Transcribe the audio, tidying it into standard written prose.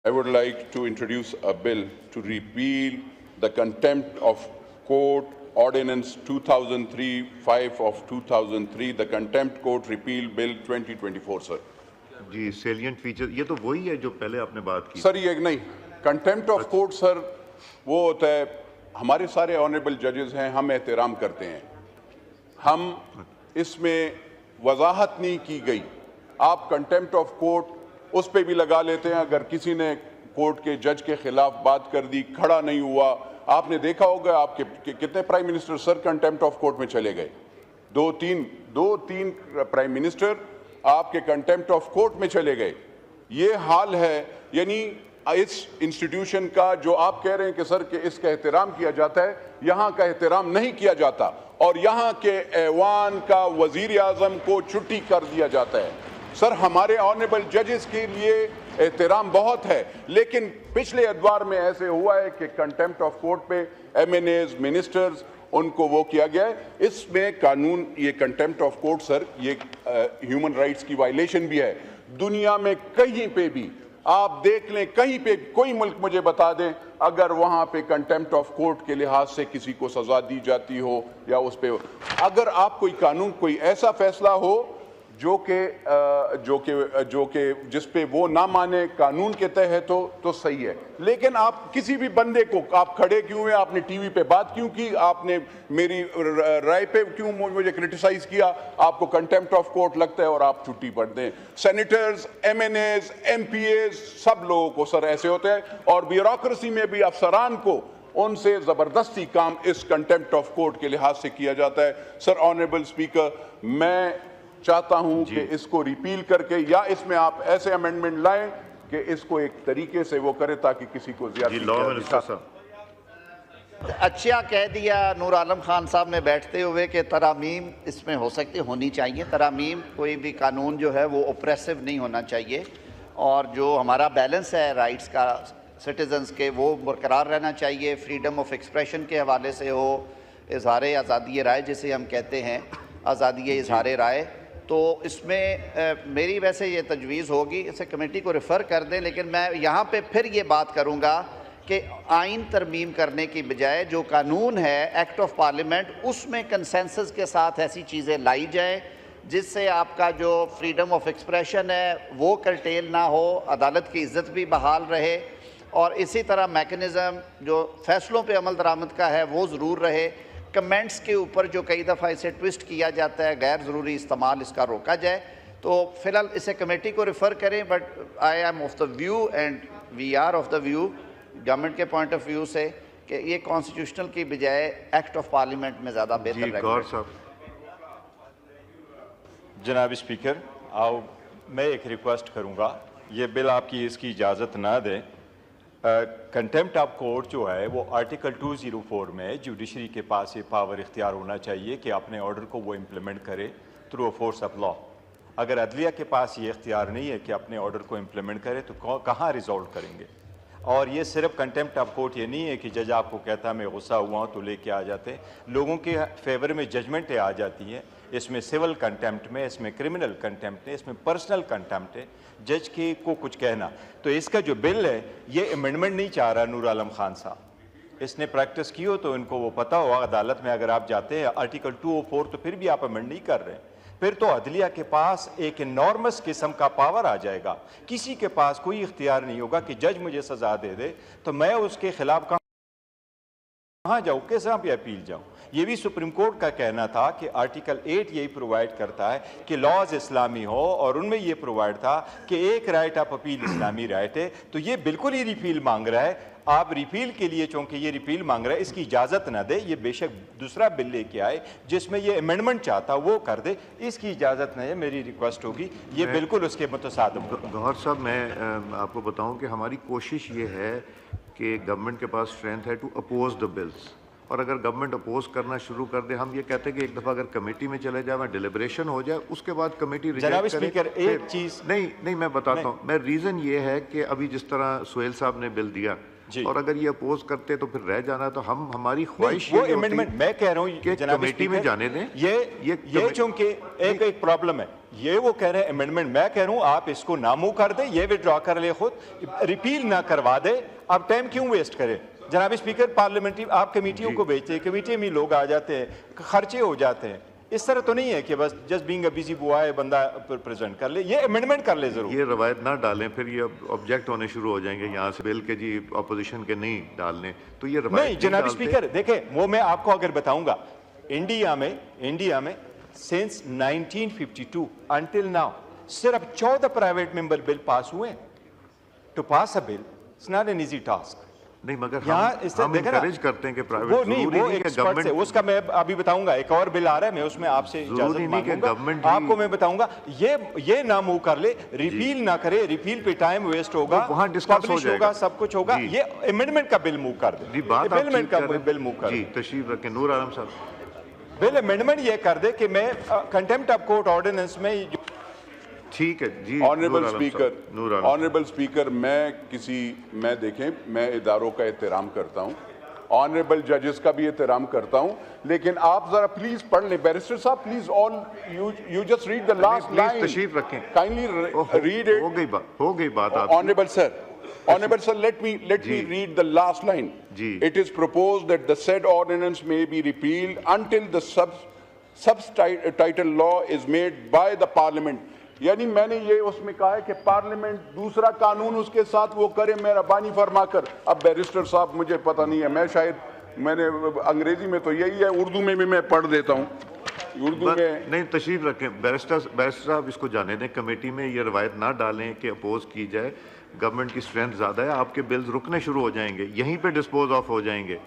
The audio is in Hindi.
I would like to introduce a bill to repeal the Contempt of Court Ordinance 2003-5 of 2003, the Contempt Court Repeal Bill 2024, sir. Ji, salient feature ये तो वही है जो पहले आपने बात की। सर ये नहीं, कंटेम्प्ट ऑफ कोर्ट सर वो होता है, हमारे सारे ऑनरेबल जजेस हैं, हम एहतराम करते हैं, हम इसमें वजाहत नहीं की गई। आप कंटेम्प्ट ऑफ कोर्ट उस पे भी लगा लेते हैं, अगर किसी ने कोर्ट के जज के खिलाफ बात कर दी, खड़ा नहीं हुआ। आपने देखा होगा आपके कितने prime minister sir contempt of court में चले गए, दो तीन प्राइम मिनिस्टर आपके कंटेम्प्ट ऑफ कोर्ट में चले गए। ये हाल है, यानी इस इंस्टीट्यूशन का जो आप कह रहे हैं कि सर कि इसका एहतराम किया जाता है, यहाँ का एहतराम नहीं किया जाता और यहाँ के ऐवान का वजीर आजम को छुट्टी कर दिया जाता है। सर हमारे ऑनरेबल जजेस के लिए एहतराम बहुत है, लेकिन पिछले अदवार में ऐसे हुआ है कि कंटेम्प्ट ऑफ कोर्ट पे MNAs मिनिस्टर्स उनको वो किया गया है। इसमें कानून, ये कंटेम्प्ट ऑफ कोर्ट सर ये ह्यूमन राइट्स की वायलेशन भी है। दुनिया में कहीं पे भी आप देख लें, कहीं पे कोई मुल्क मुझे बता दें अगर वहाँ पे कंटेम्प्ट ऑफ कोर्ट के लिहाज से किसी को सजा दी जाती हो या उस पे, अगर आप कोई कानून, कोई ऐसा फैसला हो जो के जिस पे वो ना माने कानून के तहत हो तो सही है, लेकिन आप किसी भी बंदे को आप खड़े क्यों हुए, आपने टीवी पे बात क्यों की, आपने मेरी राय पे क्यों मुझे क्रिटिसाइज किया, आपको कंटेम्प्ट ऑफ कोर्ट लगता है और आप छुट्टी पढ़ दें। सेनेटर्स, MNAs, MPAs सब लोगों को सर ऐसे होते हैं, और ब्यूरोक्रेसी में भी अफसरान को उनसे जबरदस्ती काम इस कंटेम्प्ट ऑफ कोर्ट के लिहाज से किया जाता है। सर ऑनरेबल स्पीकर, मैं चाहता हूं कि इसको रिपील करके या इसमें आप ऐसे अमेंडमेंट लाएं कि इसको एक तरीके से वो करे ताकि किसी को ज्यादा। अच्छा कह दिया नूर आलम खान साहब ने बैठते हुए कि तरामीम इसमें हो सकती होनी चाहिए। तरामीम, कोई भी कानून जो है वो ओप्रेसिव नहीं होना चाहिए, और जो हमारा बैलेंस है राइट्स का सिटीजन्स के, वो बरकरार रहना चाहिए। फ्रीडम ऑफ एक्सप्रेशन के हवाले से हो, इजहार आज़ादी राय जिसे हम कहते हैं, आज़ादी इजहार राय, तो इसमें मेरी वैसे ये तजवीज़ होगी इसे कमेटी को रेफ़र कर दें। लेकिन मैं यहाँ पे फिर ये बात करूँगा कि आइन तरमीम करने की बजाय जो कानून है एक्ट ऑफ पार्लियामेंट, उसमें कंसेंसस के साथ ऐसी चीज़ें लाई जाएँ जिससे आपका जो फ्रीडम ऑफ एक्सप्रेशन है वो करटेल ना हो, अदालत की इज़्ज़त भी बहाल रहे, और इसी तरह मैकेनिज़्म जो फ़ैसलों पे अमल दरामद का है वो ज़रूर रहे। कमेंट्स के ऊपर जो कई दफ़ा इसे ट्विस्ट किया जाता है, गैर ज़रूरी इस्तेमाल, इसका रोका जाए। तो फ़िलहाल इसे कमेटी को रेफ़र करें, but I am of the view and we are of the view government के पॉइंट ऑफ व्यू से कि ये कॉन्स्टिट्यूशनल की बजाय एक्ट ऑफ पार्लियामेंट में ज़्यादा बेहतर रहेगा। जनाब स्पीकर, आओ मैं एक रिक्वेस्ट करूँगा, ये बिल आपकी इसकी इजाज़त ना दें। कंटेम्प्ट ऑफ कोर्ट जो है वो आर्टिकल 204 में जुडिशरी के पास ये पावर इख्तियार होना चाहिए कि अपने ऑर्डर को वो इम्प्लीमेंट करे through a force of law. अगर अदलिया के पास ये इख्तियार नहीं है कि अपने ऑर्डर को इम्प्लीमेंट करे तो कहाँ रिजॉल्व करेंगे। और ये सिर्फ कंटेम्प्ट ऑफ कोर्ट ये नहीं है कि जज आपको कहता मैं गुस्सा हुआ हूँ तो लेके आ जाते हैं, लोगों के फेवर में जजमेंटें आ जाती हैं। इसमें सिविल कंटेम्प्ट में, इसमें क्रिमिनल कंटेम्प्ट है, इसमें पर्सनल कंटेम्प्ट है, जज के को कुछ कहना। तो इसका जो बिल है ये अमेंडमेंट नहीं चाह रहा नूर आलम खान साहब, इसने प्रैक्टिस की हो तो इनको वो पता हो। अदालत में अगर आप जाते हैं आर्टिकल 204 तो फिर भी आप अमेंड नहीं कर रहे, फिर तो अदलिया के पास एक इनॉर्मस किस्म का पावर आ जाएगा। किसी के पास कोई इख्तियार नहीं होगा कि जज मुझे सजा दे दे तो मैं उसके खिलाफ कहाँ जाऊँ, कैसे पे अपील जाऊँ। ये भी सुप्रीम कोर्ट का कहना था कि आर्टिकल 8 यही प्रोवाइड करता है कि लॉज इस्लामी हो, और उनमें ये प्रोवाइड था कि एक right of appeal Islami right है। तो ये बिल्कुल ही रिपील मांग रहा है। आप रिपील के लिए चूंकि ये रिपील मांग रहा है, इसकी इजाज़त ना दे, ये बेशक दूसरा बिल लेके आए जिसमें ये अमेंडमेंट चाहता वो कर दे, इसकी इजाज़त नहीं है। मेरी रिक्वेस्ट होगी ये बिल्कुल उसके मुतसादिम। गौहर साहब, मैं आपको बताऊं कि हमारी कोशिश ये है कि गवर्नमेंट के पास स्ट्रेंथ है टू अपोज द बिल्स, और अगर गवर्नमेंट अपोज करना शुरू कर दे, हम ये कहते हैं कि एक दफ़ा अगर कमेटी में चले जाए, डिलिब्रेशन हो जाए, उसके बाद कमेटी रिजेक्ट करे। एक चीज़ नहीं मैं बताता हूँ, मैं रीज़न ये है कि अभी जिस तरह सुहेल साहब ने बिल दिया, जी। और अगर ये अपोज करते तो फिर रह जाना, तो हम हमारी ख्वाहिश वो ये होती अमेंडमेंट मैं कह रहा हूँ कि जनाब कमेटी में स्पीकर, जाने दें। ये चूंकि एक प्रॉब्लम है, ये वो कह रहे हैं अमेंडमेंट, मैं कह रहा हूँ आप इसको नामू कर दे, ये विड्रॉ कर ले खुद, रिपील ना करवा दे, आप टाइम क्यों वेस्ट करें जनाब स्पीकर। पार्लियामेंट्री आप कमेटियों को भेजते हैं, कमेटी में लोग आ जाते हैं, खर्चे हो जाते हैं, इस तरह तो नहीं है कि बस just being a busy boy बंदा प्रेजेंट कर ले, ये अमेंडमेंट कर ले जरूर। ये रवायत ना डालें, फिर ये ऑब्जेक्ट होने शुरू हो जाएंगे यहाँ से बिल के जी अपोजिशन के नहीं डालने, तो ये रवायत नहीं जनाब स्पीकर देखें, वो मैं आपको अगर बताऊंगा, इंडिया में सिंस 1952 अंटिल नाउ सिर्फ 14 प्राइवेट मेंबर बिल पास हुए। To pass a bill it's not an easy task. नहीं, मगर यहाँ हम इनकरेज करते हैं कि प्राइवेट, वो नहीं, जरूरी वो नहीं कि एक्सपर्ट है, गवर्नमेंट, उसका मैं अभी बताऊंगा, एक और बिल आ रहा है, मैं उसमें आपसे इजाजत जरूरी नहीं कि मांगूंगा, गवर्नमेंट आपको मैं बताऊंगा, ये ना मूव कर ले, रिपील ना करे, रिपील पे टाइम वेस्ट होगा, वहाँ डिस्कस हो पब्लिश जाएगा, होगा, सब कुछ होगा, ये अमेंडमेंट का बिल मूव कर दे, जी बात आप अमेंडमेंट का बिल मूव कर जी दे, तशरीफ रखें नूर आलम साहब। बिल अमेंडमेंट ये कर दे कि मैं कंटेम्प्ट ऑफ कोर्ट ऑर्डिनेंस में ठीक है जी। ऑनरेबल नूर आलम स्पीकर, साहब, नूर आलम ऑनरेबल स्पीकर, मैं देखें, मैं इदारों का एहतराम करता हूँ, ऑनरेबल जजेस का भी एहतराम करता हूँ, लेकिन आप जरा प्लीज पढ़ लें, बैरिस्टर साहब please, all you just read the last line, तशरीफ रखें, काइंडली रीड इट। हो गई बात आप। Honorable sir, let me read the last line. Ji. It is proposed that the said ordinance may be repealed until the subtitle law is made by the parliament. यानी मैंने ये उसमें कहा है कि पार्लियामेंट दूसरा कानून उसके साथ वो करे, मेहरबानी फरमाकर। अब बैरिस्टर साहब मुझे पता नहीं है, मैंने अंग्रेजी में तो यही है, उर्दू में भी मैं पढ़ देता हूँ, उर्दू में नहीं तशरीफ रखें, बैरिस्टर साहब इसको जाने दें, कमेटी में ये रवायत ना डालें कि अपोज की जाए, गवर्नमेंट की स्ट्रेंथ ज़्यादा है, आपके बिल्स रुकने शुरू हो जाएंगे, यहीं पे डिस्पोज ऑफ हो जाएंगे।